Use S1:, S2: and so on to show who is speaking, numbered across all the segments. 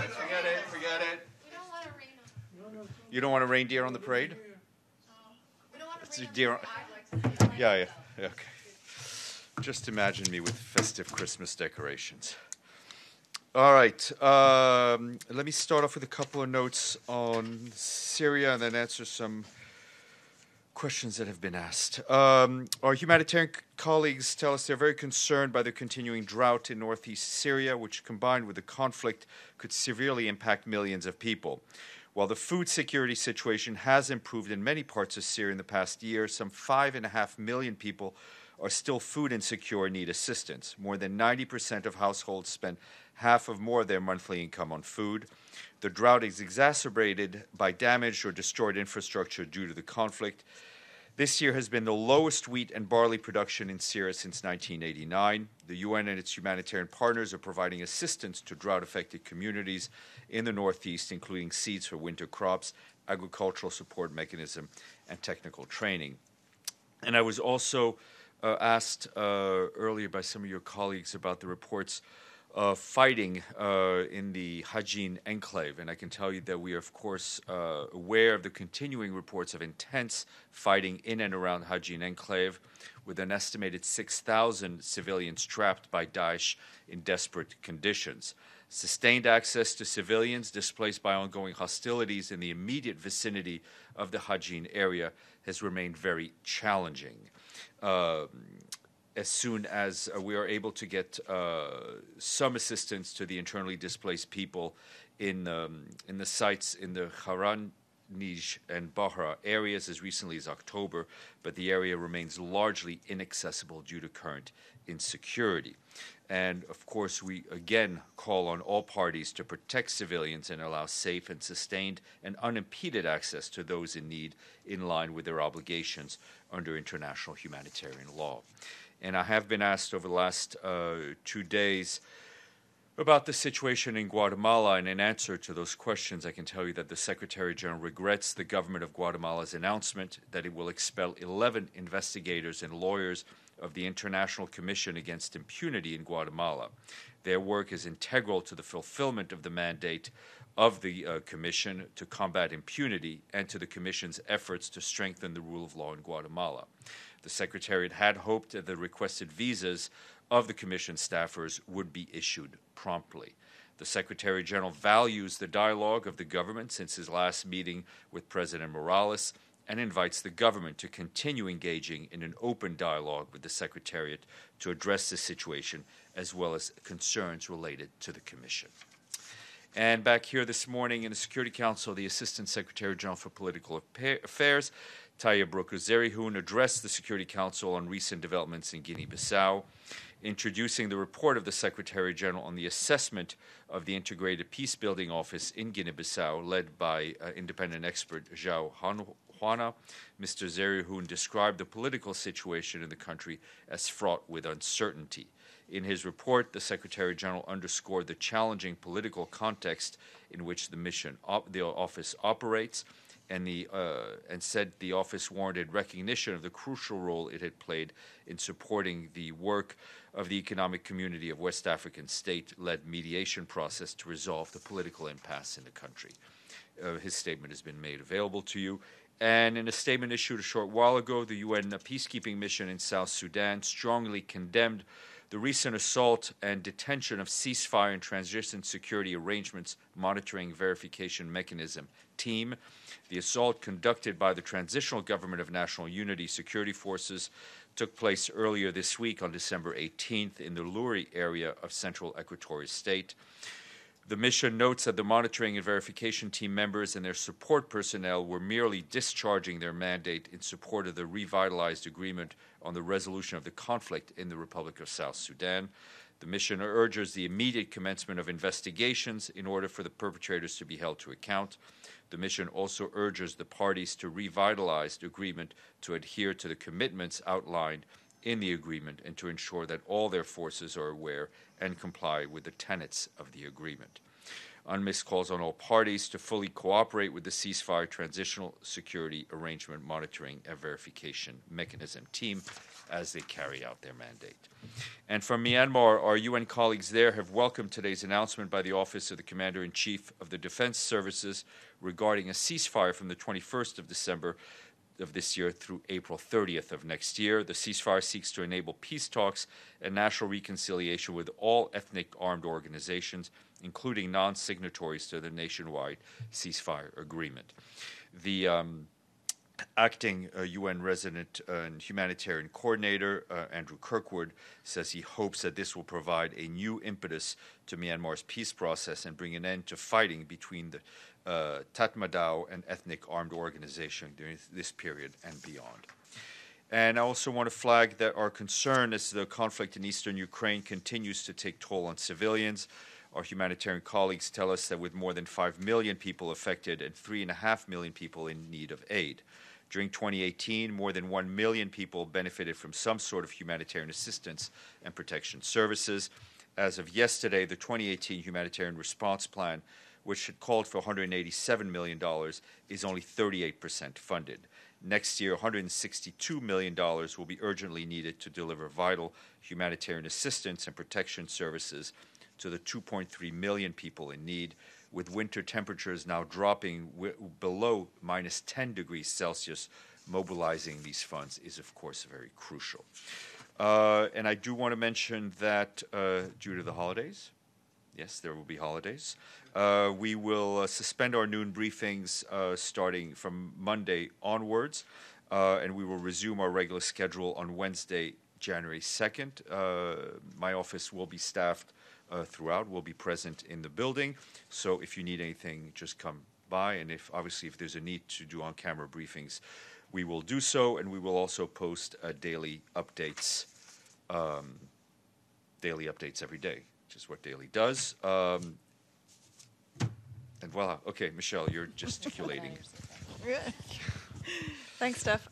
S1: Forget it.
S2: We don't want a reindeer.
S1: You don't want a reindeer on the parade?
S2: We don't want a
S1: It's a
S2: reindeer.
S1: deer. Yeah. Okay. Just imagine me with festive Christmas decorations. All right. Let me start off with a couple of notes on Syria and then answer some questions that have been asked. Our humanitarian colleagues tell us they're very concerned by the continuing drought in northeast Syria, which, combined with the conflict, could severely impact millions of people. While the food security situation has improved in many parts of Syria in the past year, some 5.5 million people are still food insecure and need assistance. More than 90% of households spend half of more of their monthly income on food. The drought is exacerbated by damaged or destroyed infrastructure due to the conflict. This year has been the lowest wheat and barley production in Syria since 1989. The UN and its humanitarian partners are providing assistance to drought-affected communities in the northeast, including seeds for winter crops, agricultural support mechanism, and technical training. And I was also asked earlier by some of your colleagues about the reports of fighting in the Hajin enclave. And I can tell you that we are, of course, aware of the continuing reports of intense fighting in and around Hajin enclave, with an estimated 6,000 civilians trapped by Daesh in desperate conditions. Sustained access to civilians displaced by ongoing hostilities in the immediate vicinity of the Hajin area has remained very challenging. As soon as we are able to get some assistance to the internally displaced people in the sites in the Haranij and Bahra areas as recently as October, but the area remains largely inaccessible due to current insecurity. And, of course, we again call on all parties to protect civilians and allow safe and sustained and unimpeded access to those in need in line with their obligations under international humanitarian law. And I have been asked over the last 2 days about the situation in Guatemala, and in answer to those questions, I can tell you that the Secretary General regrets the government of Guatemala's announcement that it will expel 11 investigators and lawyers of the International Commission Against Impunity in Guatemala. Their work is integral to the fulfillment of the mandate of the Commission to combat impunity and to the Commission's efforts to strengthen the rule of law in Guatemala. The Secretariat had hoped that the requested visas of the Commission staffers would be issued promptly. The Secretary General values the dialogue of the government since his last meeting with President Morales and invites the government to continue engaging in an open dialogue with the Secretariat to address the situation as well as concerns related to the Commission. And back here this morning in the Security Council, the Assistant Secretary General for Political Affairs, Taya Brocozerihun, addressed the Security Council on recent developments in Guinea-Bissau, introducing the report of the Secretary General on the assessment of the Integrated Peacebuilding Office in Guinea-Bissau, led by independent expert João Juana. Mr. Zerihun described the political situation in the country as fraught with uncertainty. In his report, the Secretary General underscored the challenging political context in which the office operates, and said the office warranted recognition of the crucial role it had played in supporting the work of the Economic Community of West African State-led mediation process to resolve the political impasse in the country. His statement has been made available to you. And in a statement issued a short while ago, the UN peacekeeping mission in South Sudan strongly condemned the recent assault and detention of ceasefire and transition security arrangements monitoring verification mechanism team. The assault conducted by the Transitional Government of National Unity Security Forces took place earlier this week on December 18th in the Luri area of central Equatorial State. The mission notes that the monitoring and verification team members and their support personnel were merely discharging their mandate in support of the revitalized agreement on the resolution of the conflict in the Republic of South Sudan. The mission urges the immediate commencement of investigations in order for the perpetrators to be held to account. The mission also urges the parties to revitalize the agreement to adhere to the commitments outlined in the agreement and to ensure that all their forces are aware and comply with the tenets of the agreement. UNMISS calls on all parties to fully cooperate with the ceasefire transitional security arrangement monitoring and verification mechanism team as they carry out their mandate. And from Myanmar, our UN colleagues there have welcomed today's announcement by the Office of the Commander-in-Chief of the Defense Services regarding a ceasefire from the 21st of December of this year through April 30th of next year. The ceasefire seeks to enable peace talks and national reconciliation with all ethnic armed organizations, including non-signatories to the nationwide ceasefire agreement. The acting UN resident and humanitarian coordinator, Andrew Kirkwood, says he hopes that this will provide a new impetus to Myanmar's peace process and bring an end to fighting between the Tatmadaw and ethnic armed organization during this period and beyond. And I also want to flag that our concern as the conflict in eastern Ukraine continues to take toll on civilians. Our humanitarian colleagues tell us that with more than 5 million people affected and 3.5 million people in need of aid. During 2018, more than 1 million people benefited from some sort of humanitarian assistance and protection services. As of yesterday, the 2018 Humanitarian Response Plan, which had called for $187 million, is only 38% funded. Next year, $162 million will be urgently needed to deliver vital humanitarian assistance and protection services to the 2.3 million people in need. With winter temperatures now dropping below minus 10 degrees Celsius, mobilizing these funds is, of course, very crucial. And I do want to mention that due to the holidays, yes, there will be holidays, we will suspend our noon briefings starting from Monday onwards, and we will resume our regular schedule on Wednesday, January 2nd. My office will be staffed throughout. We'll be present in the building, so if you need anything, just come by, and if there's a need to do on-camera briefings, we will do so, and we will also post daily updates every day, which is what Daily does. And voila. Okay, Michelle, you're gesticulating.
S3: Thanks, Steph.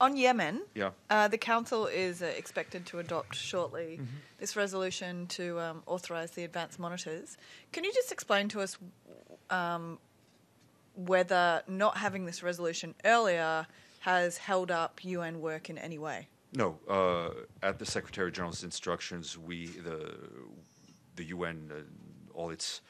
S3: On Yemen,
S1: Yeah.
S3: the Council is expected to adopt shortly this resolution to authorise the advanced monitors. Can you just explain to us whether not having this resolution earlier has held up UN work in any way?
S1: No. At the Secretary General's instructions, the UN, all its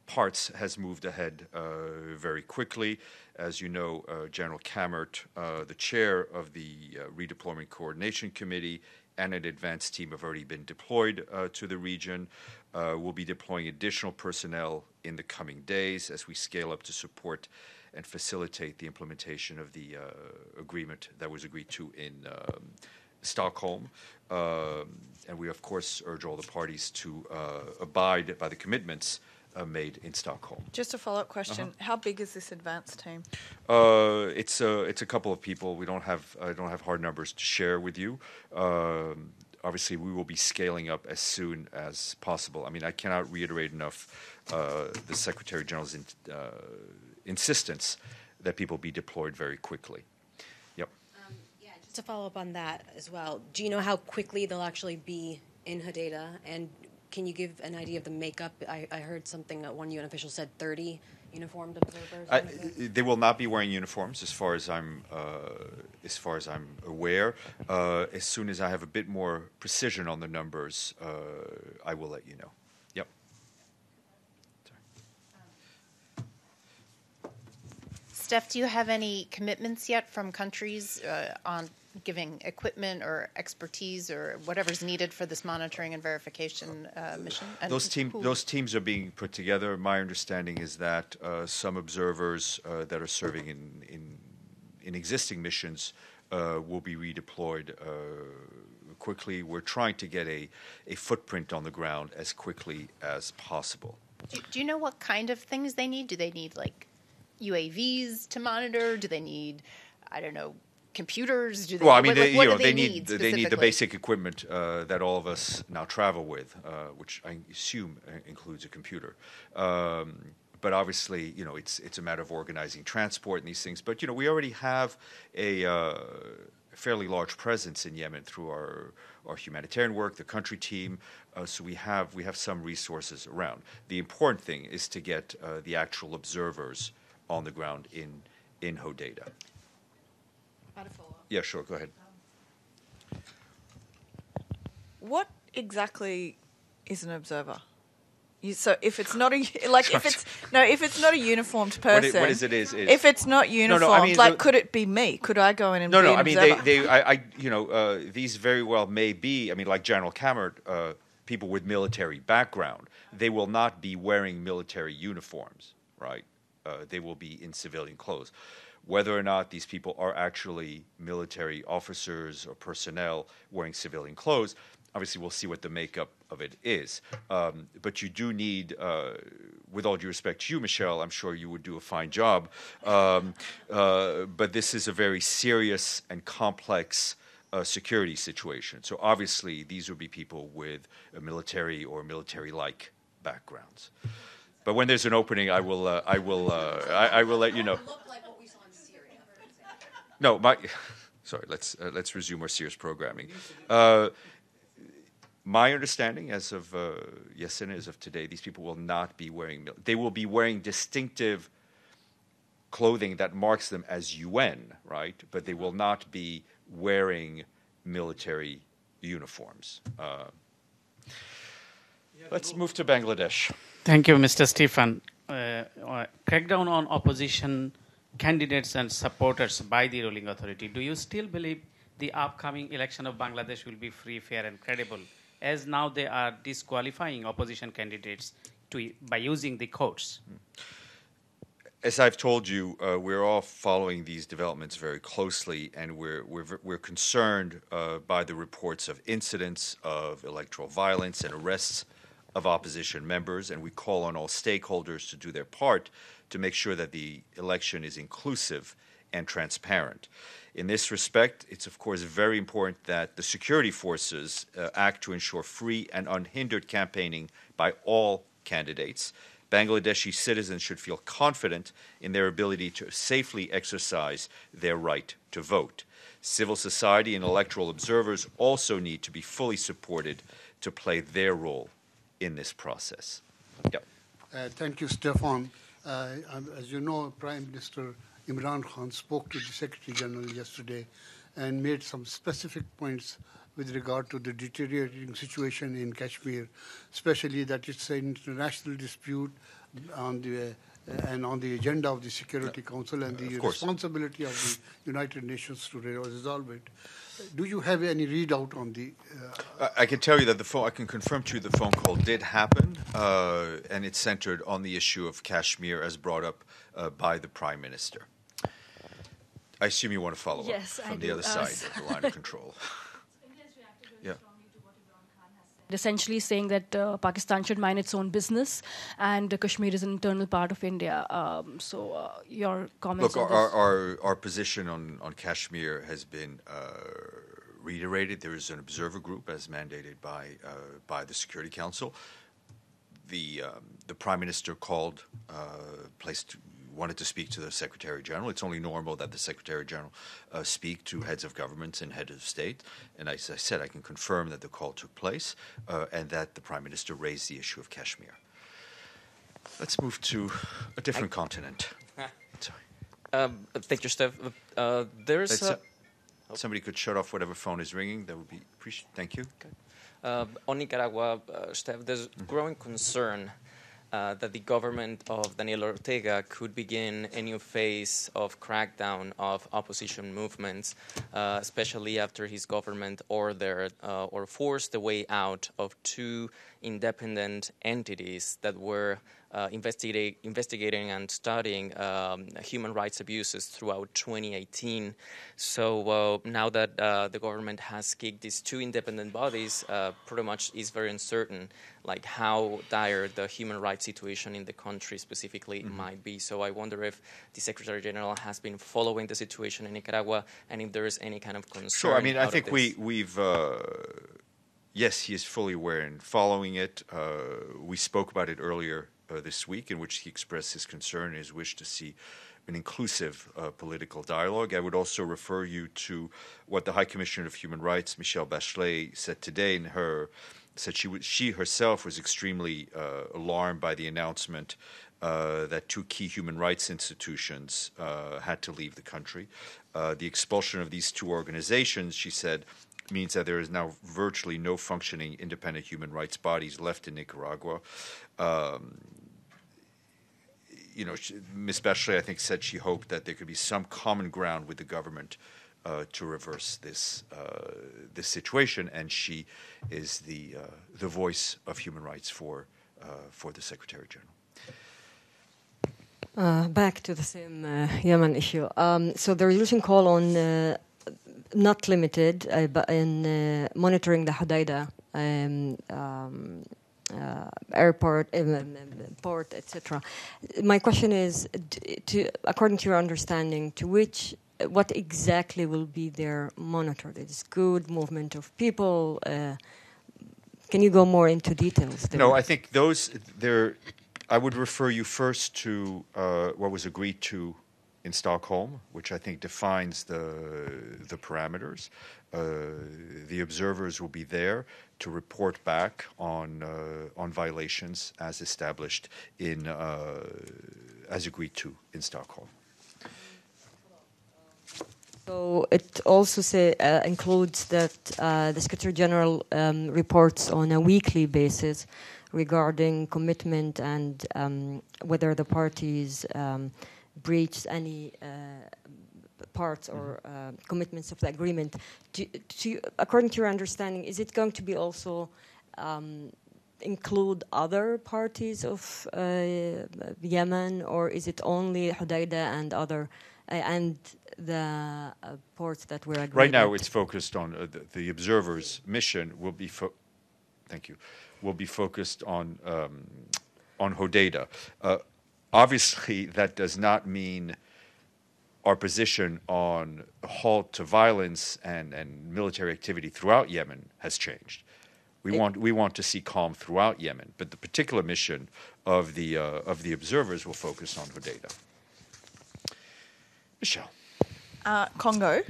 S1: parts has moved ahead very quickly. As you know, General Kammert, the chair of the Redeployment Coordination Committee, and an advanced team have already been deployed to the region. We'll be deploying additional personnel in the coming days as we scale up to support and facilitate the implementation of the agreement that was agreed to in Stockholm. And we, of course, urge all the parties to abide by the commitments made in Stockholm.
S3: Just a follow-up question: How big is this advanced team?
S1: It's a couple of people. I don't have hard numbers to share with you. Obviously, we will be scaling up as soon as possible. I mean, I cannot reiterate enough the Secretary General's insistence that people be deployed very quickly. Yep.
S4: Just to follow up on that as well, do you know how quickly they'll actually be in Hodeidah? And can you give an idea of the makeup? I heard something that one UN official said 30 uniformed observers.
S1: They will not be wearing uniforms, as far as I'm aware. As soon as I have a bit more precision on the numbers, I will let you know. Yep.
S5: Steph, do you have any commitments yet from countries on giving equipment or expertise or whatever's needed for this monitoring and verification mission? And
S1: those teams are being put together. My understanding is that some observers that are serving in existing missions will be redeployed quickly. We're trying to get a footprint on the ground as quickly as possible.
S5: Do you know what kind of things they need? Do they need, like, UAVs to monitor? Do they need, I don't know, computers? Do they,
S1: well, I mean,
S5: what do
S1: they
S5: need
S1: the basic equipment that all of us now travel with, which I assume includes a computer. But obviously, it's a matter of organizing transport and these things. But we already have a fairly large presence in Yemen through our humanitarian work, the country team. So we have some resources around. The important thing is to get the actual observers on the ground in Hodeidah. Yeah, sure. Go ahead.
S3: What exactly is an observer? So if it's not if it's not a uniformed person,
S1: what is it is
S3: if it's not uniformed,
S1: I mean,
S3: could it be me? Could I go in and be an
S1: I mean
S3: observer?
S1: these very well may be. I mean, like General Cameron, people with military background, they will not be wearing military uniforms, right? They will be in civilian clothes. Whether or not these people are actually military officers or personnel wearing civilian clothes, obviously we'll see what the makeup of it is. But you do need, with all due respect to you, Michelle, I'm sure you would do a fine job. But this is a very serious and complex security situation. So obviously these would be people with a military or military-like backgrounds. But when there's an opening, I will let you know. No, sorry. Let's resume our serious programming. My understanding, as of yesterday, as of today, these people will not be wearing. They will be wearing distinctive clothing that marks them as UN, right? But they will not be wearing military uniforms. Let's move to Bangladesh.
S6: Thank you, Mr. Stéphane. Crackdown on opposition candidates and supporters by the ruling authority. Do you still believe the upcoming election of Bangladesh will be free, fair, and credible, as now they are disqualifying opposition candidates by using the courts?
S1: As I've told you, we're all following these developments very closely, and we're concerned by the reports of incidents of electoral violence and arrests of opposition members, and we call on all stakeholders to do their part to make sure that the election is inclusive and transparent. In this respect, it's of course very important that the security forces act to ensure free and unhindered campaigning by all candidates. Bangladeshi citizens should feel confident in their ability to safely exercise their right to vote. Civil society and electoral observers also need to be fully supported to play their role in this process. Yep.
S7: Thank you, Stéphane. As you know, Prime Minister Imran Khan spoke to the Secretary General yesterday and made some specific points with regard to the deteriorating situation in Kashmir, especially that it's an international dispute on the agenda of the Security Council and the responsibility of the United Nations to resolve it. Do you have any readout on the?
S1: I can tell you that I can confirm to you the phone call did happen, and it's centered on the issue of Kashmir as brought up by the Prime Minister. I assume you want to follow up from the other side of the line of control. Yeah.
S8: Essentially saying that Pakistan should mind its own business and Kashmir is an internal part of India. So your comments
S1: Look,
S8: on this?
S1: our position on Kashmir has been reiterated. There is an observer group as mandated by the Security Council. The Prime Minister wanted to speak to the Secretary General. It's only normal that the Secretary General speak to heads of governments and heads of state. And as I said, I can confirm that the call took place and that the Prime Minister raised the issue of Kashmir. Let's move to a different continent. Sorry.
S9: Thank you, Steph.
S1: Somebody could shut off whatever phone is ringing. That would be appreciated. Thank you.
S9: Okay. On Nicaragua, Steph, there's growing concern that the government of Daniel Ortega could begin a new phase of crackdown of opposition movements, especially after his government ordered or forced the way out of two independent entities that were investigating and studying human rights abuses throughout 2018. So now that the government has kicked these two independent bodies, pretty much is very uncertain, like how dire the human rights situation in the country specifically might be. So I wonder if the Secretary General has been following the situation in Nicaragua and if there is any kind of concern.
S1: Sure. I mean, I think we've. Yes, he is fully aware and following it. We spoke about it earlier this week, in which he expressed his concern and his wish to see an inclusive political dialogue. I would also refer you to what the High Commissioner of Human Rights, Michelle Bachelet, said today said she herself was extremely alarmed by the announcement that 2 key human rights institutions had to leave the country. The expulsion of these 2 organizations, she said, means that there is now virtually no functioning independent human rights bodies left in Nicaragua. Ms. Bachelet, I think, said she hoped that there could be some common ground with the government to reverse this situation, and she is the voice of human rights for the Secretary General.
S10: Back to the same Yemen issue. So the resolution call on not limited, but in monitoring the Hodeidah airport, port, etc. My question is, according to your understanding, what exactly will be there monitored? It's good movement of people. Can you go more into details there?
S1: No, I think I would refer you first to what was agreed to in Stockholm, which I think defines the parameters. The observers will be there to report back on violations as established as agreed to in Stockholm.
S10: So it also includes that the Secretary General reports on a weekly basis regarding commitment and whether the parties breached any parts or commitments of the agreement. According to your understanding, is it going to be also include other parties of Yemen, or is it only Hodeidah and the ports that were agreed?
S1: Right now, it's focused on the observers' mission will be focused on Hodeidah. Obviously, that does not mean our position on a halt to violence and military activity throughout Yemen has changed. We want to see calm throughout Yemen, but the particular mission of the observers will focus on Hodeidah. Michelle.
S3: Congo.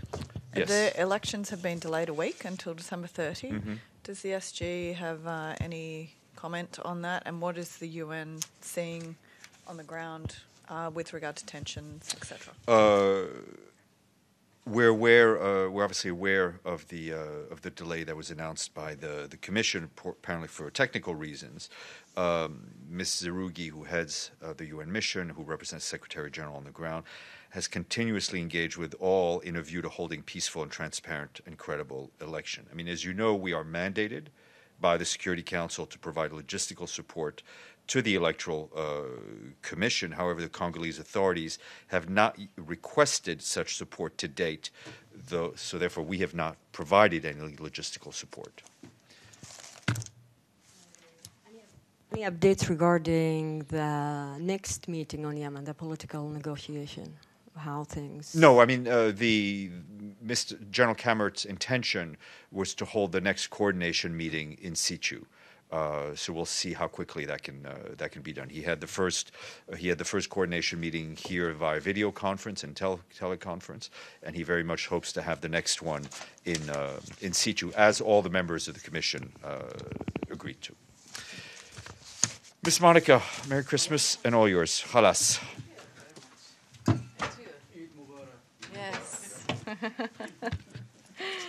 S1: Yes.
S3: The elections have been delayed a week until December 30.
S1: Mm-hmm.
S3: Does the SG have any comment on that? And what is the UN seeing on the ground with regard to tensions, etc.?
S1: We're obviously aware of the delay that was announced by the Commission, apparently for technical reasons. Ms. Zerougi, who heads the UN mission, who represents Secretary General on the ground, has continuously engaged with all in a view to holding peaceful and transparent and credible election. I mean, as you know, we are mandated by the Security Council to provide logistical support to the Electoral Commission. However, the Congolese authorities have not requested such support to date, so therefore we have not provided any logistical support.
S10: Any updates regarding the next meeting on Yemen, the political negotiation? How things?
S1: No, I mean, Mr. General Kammert's intention was to hold the next coordination meeting in situ. So we'll see how quickly that can be done. He had the first coordination meeting here via video conference and teleconference, and he very much hopes to have the next one in situ, as all the members of the Commission agreed to. Miss Monica, Merry Christmas, and all yours. Halas.